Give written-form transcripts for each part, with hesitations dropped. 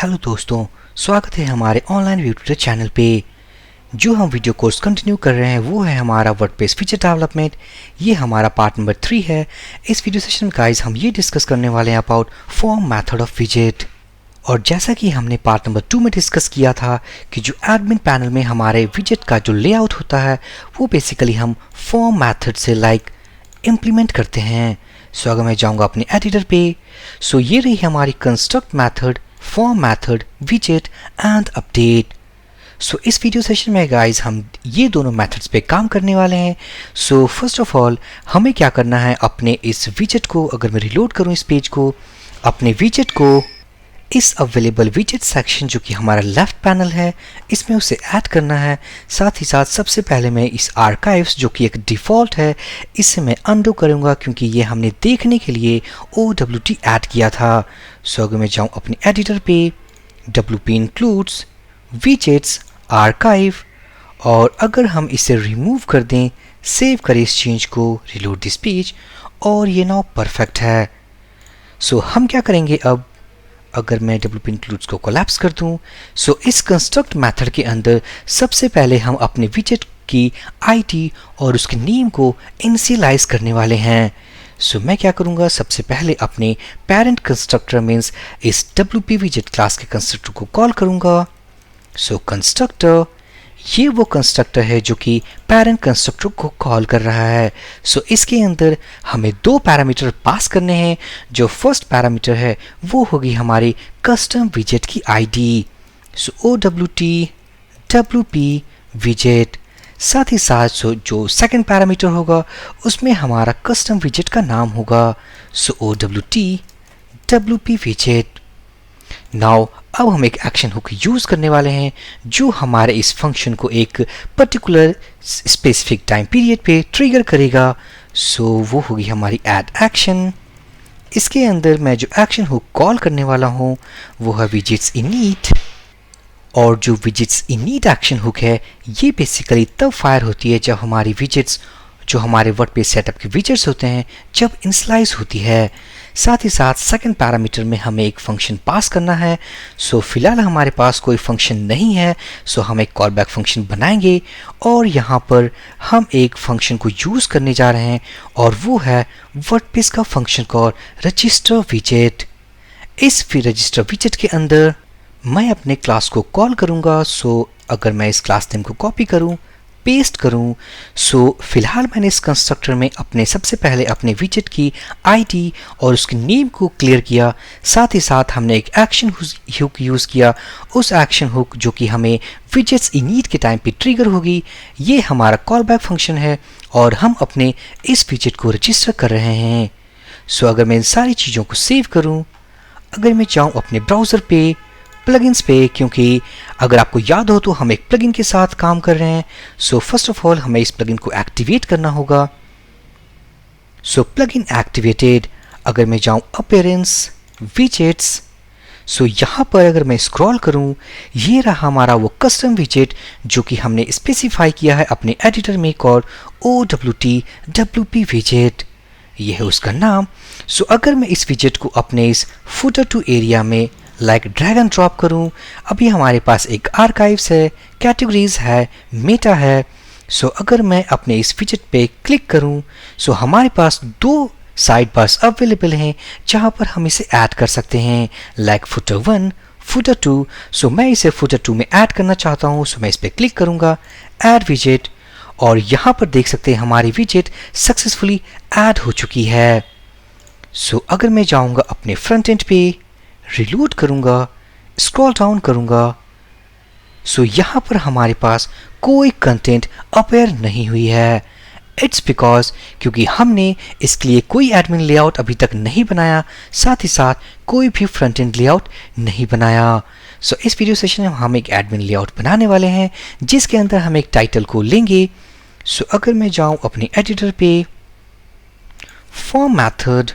Hello दोस्तों, स्वागत है हमारे ऑनलाइन वीडियो ट्यूटर चैनल पे। जो हम वीडियो कोर्स कंटिन्यू कर रहे हैं वो है हमारा वर्डप्रेस फीचर डेवलपमेंट। ये हमारा पार्ट नंबर 3 है। इस वीडियो सेशन में गाइस हम ये डिस्कस करने वाले हैं अबाउट फॉर्म मेथड ऑफ विजेट। और जैसा कि हमने पार्ट नंबर 2 में डिस्कस किया था कि जो एडमिन पैनल में हमारे विजेट का जो लेआउट होता है वो बेसिकली हम फॉर्म मेथड से इम्प्लीमेंट करते हैं। सो अगर मैं जाऊँगा अपने एडिटर पे, सो ये रही हमारी कंस्ट्रक्ट मेथड, फॉर्म मेथड, विजेट एंड अपडेट। सो इस वीडियो सेशन में गाइस हम ये दोनों मेथड्स पे काम करने वाले हैं। सो फर्स्ट ऑफ ऑल हमें क्या करना है, अपने इस विजेट को, अगर मैं रिलोड करूँ इस पेज को, अपने विजेट को इस अवेलेबल विजेट सेक्शन जो कि हमारा लेफ्ट पैनल है इसमें उसे ऐड करना है। साथ ही साथ सबसे पहले मैं इस आर्काइव्स जो कि एक डिफ़ॉल्ट है इसे मैं अनडू करूँगा क्योंकि ये हमने देखने के लिए OWT ऐड किया था। सो अगर मैं जाऊँ अपने एडिटर पे, WP इंक्लूड्स विजेट्स आर्काइव, और अगर हम इसे रिमूव कर दें, सेव करें इस चेंज को, रिलोड दिस पेज, और ये नाउ परफेक्ट है। सो हम क्या करेंगे अब, अगर मैं WP इंक्लूड्स को कोलैप्स कर दूं, सो इस कंस्ट्रक्ट मेथड के अंदर सबसे पहले हम अपने विजेट की आईडी और उसके नेम को इनिशियलाइज करने वाले हैं। सो मैं क्या करूंगा, सबसे पहले अपने पेरेंट कंस्ट्रक्टर मीन्स इस WP विजेट क्लास के कंस्ट्रक्टर को कॉल करूंगा। सो कंस्ट्रक्टर, ये वो कंस्ट्रक्टर है जो कि पेरेंट कंस्ट्रक्टर को कॉल कर रहा है। सो इसके अंदर हमें दो पैरामीटर पास करने हैं। जो फर्स्ट पैरामीटर है वो होगी हमारी कस्टम विजेट की आईडी। सो OWT WP विजेट। साथ ही साथ जो सेकंड पैरामीटर होगा उसमें हमारा कस्टम विजेट का नाम होगा। सो OWT WP विजेट। नाउ अब हम एक एक्शन हुक यूज करने वाले हैं जो हमारे इस फंक्शन को एक पर्टिकुलर स्पेसिफिक टाइम पीरियड पे ट्रिगर करेगा। सो वो होगी हमारी ऐड एक्शन। इसके अंदर मैं जो एक्शन हुक कॉल करने वाला हूँ वो है विजेट्स इनिट। और जो विजेट्स इनिट एक्शन हुक है ये बेसिकली तब फायर होती है जब हमारी विजेट्स, जो हमारे वर्डप्रेस सेटअप के विजेट्स होते हैं, जब इनिशियलाइज होती है। साथ ही साथ सेकंड पैरामीटर में हमें एक फंक्शन पास करना है। सो फिलहाल हमारे पास कोई फंक्शन नहीं है, सो हम एक कॉलबैक फंक्शन बनाएंगे और यहाँ पर हम एक फंक्शन को यूज़ करने जा रहे हैं और वो है वर्डप्रेस का फंक्शन कॉल रजिस्टर विजेट। इस रजिस्टर विजेट के अंदर मैं अपने क्लास को कॉल करूँगा। सो अगर मैं इस क्लास नेम को कॉपी करूँ, पेस्ट करूं, सो फिलहाल मैंने इस कंस्ट्रक्टर में अपने सबसे पहले अपने विजेट की आईडी और उसके नेम को क्लियर किया। साथ ही साथ हमने एक एक्शन हुक यूज़ किया, उस एक्शन हुक जो कि हमें विजेट्स इनिट के टाइम पे ट्रिगर होगी। ये हमारा कॉल बैक फंक्शन है और हम अपने इस विजेट को रजिस्टर कर रहे हैं। सो अगर मैं इन सारी चीज़ों को सेव करूँ, अगर मैं चाहूँ अपने ब्राउज़र पे, प्लगइन्स पे, क्योंकि अगर आपको याद हो तो हम एक प्लगइन के साथ काम कर रहे हैं। सो फर्स्ट ऑफ ऑल हमें इस प्लगइन को एक्टिवेट करना होगा। सो प्लगइन एक्टिवेटेड। अगर मैं जाऊं अपीयरेंस विजेट्स, सो यहाँ पर अगर मैं स्क्रॉल करूं, ये रहा हमारा वो कस्टम विजेट जो कि हमने स्पेसिफाई किया है अपने एडिटर में, कॉल OWT WP विजेट। ये है उसका नाम। सो अगर मैं इस विजेट को अपने इस फुटर टू एरिया में ड्रैग एंड ड्रॉप करूं, अभी हमारे पास एक आर्काइव्स है, कैटेगरीज है, मेटा है। सो अगर मैं अपने इस विजेट पे क्लिक करूं, सो हमारे पास दो साइड बार्स अवेलेबल हैं जहां पर हम इसे ऐड कर सकते हैं, फुटर 1, फुटर 2। सो मैं इसे फुटर 2 में ऐड करना चाहता हूं। सो मैं इस पे क्लिक करूंगा, ऐड विजेट, और यहाँ पर देख सकते हैं हमारी विजेट सक्सेसफुली ऐड हो चुकी है। सो अगर मैं जाऊँगा अपने फ्रंट एंड पे, रिलोड करूंगा, स्क्रॉल डाउन करूंगा, सो यहाँ पर हमारे पास कोई कंटेंट अपेयर नहीं हुई है। इट्स बिकॉज क्योंकि हमने इसके लिए कोई एडमिन लेआउट अभी तक नहीं बनाया, साथ ही साथ कोई भी फ्रंट एंड लेआउट नहीं बनाया। सो इस वीडियो सेशन में हम एक एडमिन लेआउट बनाने वाले हैं जिसके अंदर हम एक टाइटल को लेंगे। सो अगर मैं जाऊँ अपने एडिटर पे, फॉर्म मेथड,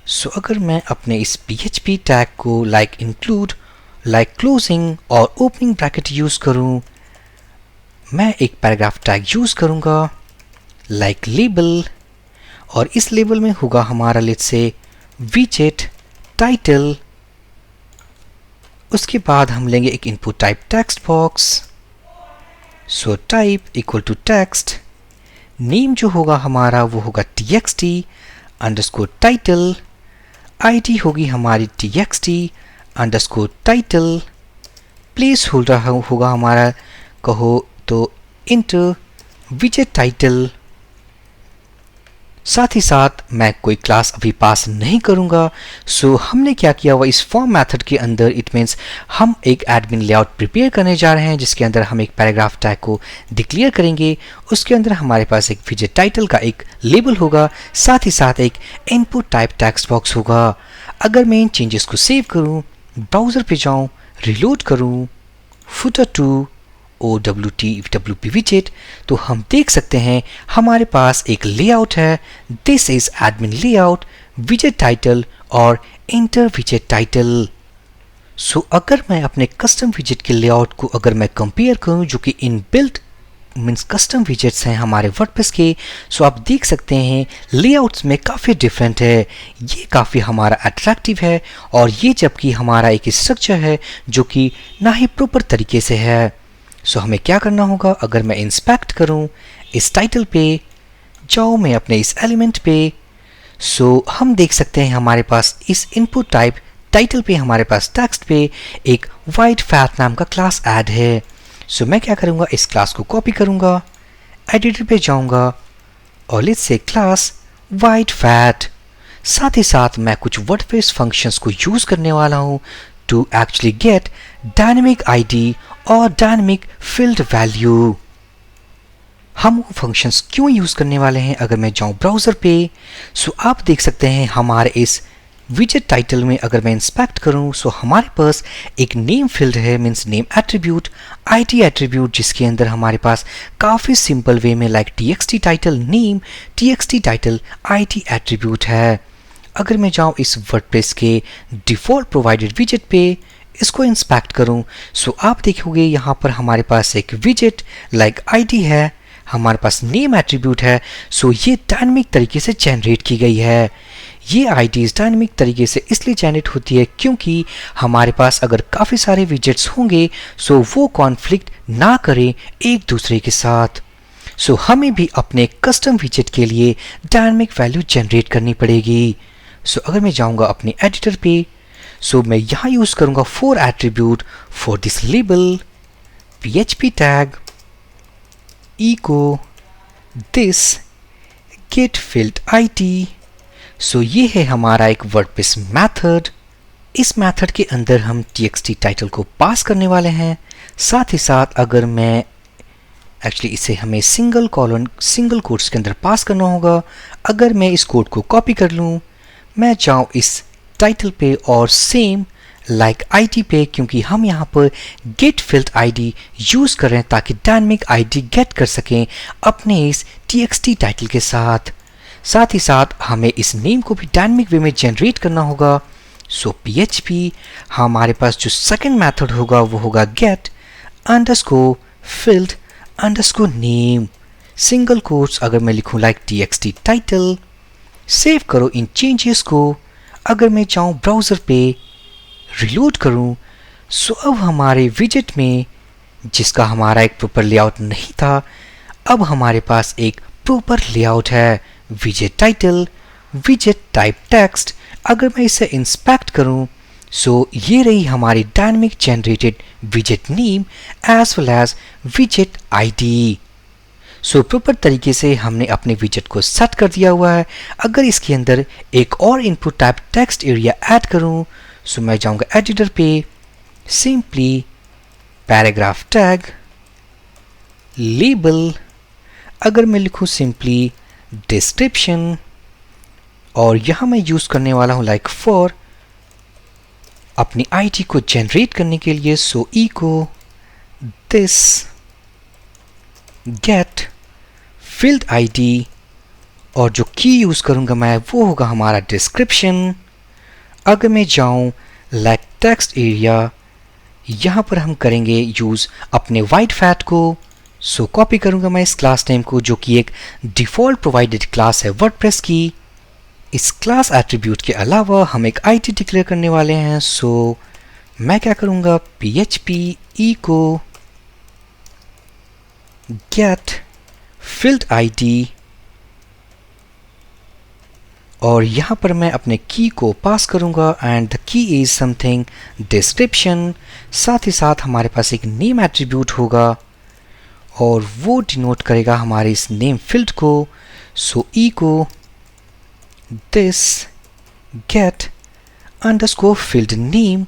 सो अगर मैं अपने इस PHP टैग को इंक्लूड, क्लोजिंग और ओपनिंग ब्रैकेट यूज़ करूं, मैं एक पैराग्राफ टैग यूज़ करूंगा लेबल, और इस लेबल में होगा हमारा लेट्स से विजेट टाइटल उसके बाद हम लेंगे एक input type text box. So type equal to text, name जो होगा हमारा वो होगा txt अंडरस्कोर टाइटल, आईडी होगी हमारी txt underscore title, place holder होगा हमारा कहो तो इंटर विजेट टाइटल। साथ ही साथ मैं कोई क्लास अभी पास नहीं करूंगा। सो हमने क्या किया हुआ इस फॉर्म मेथड के अंदर, इट मीन्स हम एक एडमिन लेआउट प्रिपेयर करने जा रहे हैं जिसके अंदर हम एक पैराग्राफ टैग को डिक्लेयर करेंगे। उसके अंदर हमारे पास एक विजेट टाइटल का एक लेबल होगा, साथ ही साथ एक इनपुट टाइप टेक्स्ट बॉक्स होगा। अगर मैं इन चेंजेस को सेव करूं, ब्राउजर पे जाऊं, रिलोड करूं, फुटर टू OWT विजेट, तो हम देख सकते हैं हमारे पास एक लेआउट है। दिस इज एडमिन लेआउट, विजेट टाइटल और इंटर विजेट टाइटल। सो अगर मैं अपने कस्टम विजेट के लेआउट को अगर मैं कंपेयर करूं जो कि इनबिल्ट मीन्स कस्टम विजेट्स हैं हमारे वर्डप्रेस के, सो आप देख सकते हैं लेआउट्स में काफ़ी डिफरेंट है। ये काफ़ी हमारा अट्रैक्टिव है और ये जबकि हमारा एक स्ट्रक्चर है जो कि ना ही प्रॉपर तरीके से है। सो हमें क्या करना होगा, अगर मैं इंस्पेक्ट करूं इस टाइटल पे, जाऊं मैं अपने इस एलिमेंट पे, सो हम देख सकते हैं हमारे पास इस इनपुट टाइप टाइटल पे हमारे पास टेक्स्ट पे एक वाइट फैट नाम का क्लास ऐड है। सो मैं क्या करूंगा, इस क्लास को कॉपी करूंगा, एडिटर पे जाऊंगा और let's say class white fat. साथ ही साथ मैं कुछ वर्डप्रेस फंक्शंस को यूज करने वाला हूं to actually get dynamic ID और dynamic field value। हम वो फंक्शंस क्यों यूज करने वाले हैं, अगर मैं जाऊं ब्राउजर पे, सो आप देख सकते हैं हमारे इस विजेट टाइटल में अगर मैं इंस्पेक्ट करूं, सो हमारे पास एक नेम फील्ड है, means name attribute, ID attribute, जिसके अंदर हमारे पास काफ़ी सिंपल वे में like txt title name, txt title ID attribute है। अगर मैं जाऊं इस वर्डप्रेस के डिफ़ॉल्ट प्रोवाइडेड विजेट पे, इसको इंस्पेक्ट करूं, सो आप देखोगे यहाँ पर हमारे पास एक विजेट लाइक आईडी है, हमारे पास नेम एट्रीब्यूट है। सो ये डायनामिक तरीके से जनरेट की गई है। ये आईडीज डायनामिक तरीके से इसलिए जनरेट होती है क्योंकि हमारे पास अगर काफ़ी सारे विजेट्स होंगे सो वो कॉन्फ्लिक्ट ना करें एक दूसरे के साथ। सो हमें भी अपने कस्टम विजेट के लिए डायनामिक वैल्यू जनरेट करनी पड़ेगी। सो अगर मैं जाऊंगा अपने एडिटर पे, सो मैं यहाँ यूज करूंगा for attribute for this label, PHP tag echo this get field ID। सो ये है हमारा एक वर्डप्रेस मेथड। इस मेथड के अंदर हम txt टाइटल को पास करने वाले हैं। साथ ही साथ अगर मैं एक्चुअली इसे हमें सिंगल कॉलन सिंगल कोट्स के अंदर पास करना होगा। अगर मैं इस कोड को कॉपी कर लूँ, मैं जाऊँ इस टाइटल पे और सेम लाइक आईडी पे, क्योंकि हम यहाँ पर गेट फील्ड आईडी यूज कर रहे हैं ताकि डायनामिक आईडी गेट कर सकें अपने इस txt टाइटल के साथ। साथ ही साथ हमें इस नेम को भी डायनामिक वे में जनरेट करना होगा। सो PHP हमारे पास जो सेकंड मेथड होगा वो होगा get underscore field underscore name, single quotes अगर मैं लिखूं लाइक txt टाइटल। सेव करो इन चेंजेस को। अगर मैं चाहूँ ब्राउज़र पे रिलोड करूँ, सो अब हमारे विजेट में जिसका हमारा एक प्रॉपर लेआउट नहीं था, अब हमारे पास एक प्रॉपर लेआउट है। विजेट टाइटल, विजेट टाइप टेक्स्ट। अगर मैं इसे इंस्पेक्ट करूँ, सो ये रही हमारी dynamic generated विजेट name as well as विजेट ID. So proper तरीके से हमने अपने विजेट को सेट कर दिया हुआ है। अगर इसके अंदर एक और input type text area add करूं, सो मैं जाऊंगा एडिटर पे, सिंपली पैराग्राफ टैग लेबल, अगर मैं लिखूं सिंपली डिस्क्रिप्शन, और यहां मैं यूज करने वाला हूं लाइक फॉर अपनी आईडी को जनरेट करने के लिए। सो echo this get field ID, और जो की यूज करूंगा मैं वो होगा हमारा डिस्क्रिप्शन। अगर मैं जाऊं लाइक टेक्स्ट एरिया, यहां पर हम करेंगे यूज अपने वाइट फैट को। सो कॉपी करूंगा मैं इस क्लास नेम को जो कि एक डिफॉल्ट प्रोवाइडेड क्लास है वर्डप्रेस की। इस क्लास एट्रीब्यूट के अलावा हम एक आईडी डिक्लेयर करने वाले हैं। सो मैं क्या करूँगा, PHP echo get field ID, और यहाँ पर मैं अपने की को पास करूँगा and the key is something description. साथ ही साथ हमारे पास एक नेम एट्रीब्यूट होगा और वो डिनोट करेगा हमारे इस नेम फील्ड को। So echo this get underscore field name,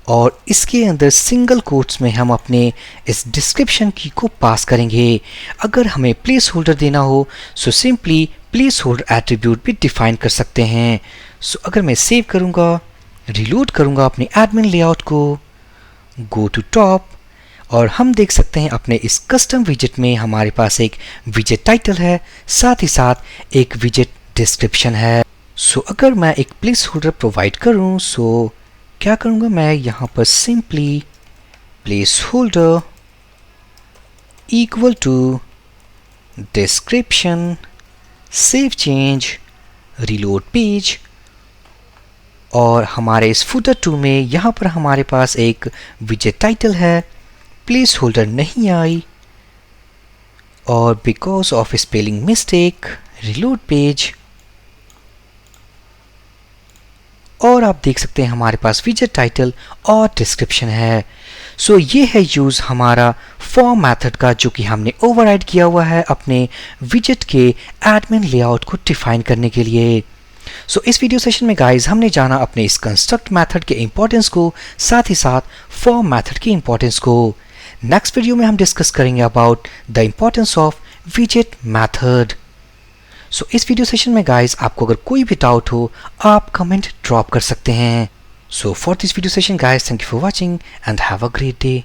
और इसके अंदर सिंगल कोट्स में हम अपने इस डिस्क्रिप्शन की को पास करेंगे। अगर हमें प्लेस होल्डर देना हो so simply place holder attribute भी डिफाइन कर सकते हैं। सो अगर मैं सेव करूँगा, रिलोड करूँगा अपने एडमिन लेआउट को, गो टू टॉप, और हम देख सकते हैं अपने इस कस्टम विजेट में हमारे पास एक विजेट टाइटल है, साथ ही साथ एक विजेट डिस्क्रिप्शन है। सो अगर मैं एक प्लेस होल्डर प्रोवाइड करूँ, सो क्या करूँगा, मैं यहाँ पर simply placeholder equal to description, save change, reload page, और हमारे इस फुटर 2 में यहाँ पर हमारे पास एक विजेट टाइटल है, प्लेस होल्डर नहीं आई, और because of spelling mistake, reload page, और आप देख सकते हैं हमारे पास विजेट टाइटल और डिस्क्रिप्शन है। सो ये है यूज़ हमारा फॉर्म मेथड का, जो कि हमने ओवरराइड किया हुआ है अपने विजेट के एडमिन लेआउट को डिफाइन करने के लिए। सो इस वीडियो सेशन में गाइज हमने जाना अपने इस कंस्ट्रक्ट मेथड के इंपॉर्टेंस को, साथ ही साथ फॉर्म मेथड की इंपॉर्टेंस को। नेक्स्ट वीडियो में हम डिस्कस करेंगे अबाउट द इंपॉर्टेंस ऑफ विजेट मेथड। सो इस वीडियो सेशन में गाइज आपको अगर कोई भी डाउट हो आप कमेंट ड्रॉप कर सकते हैं। So for this video session guys, thank you for watching and have a great day.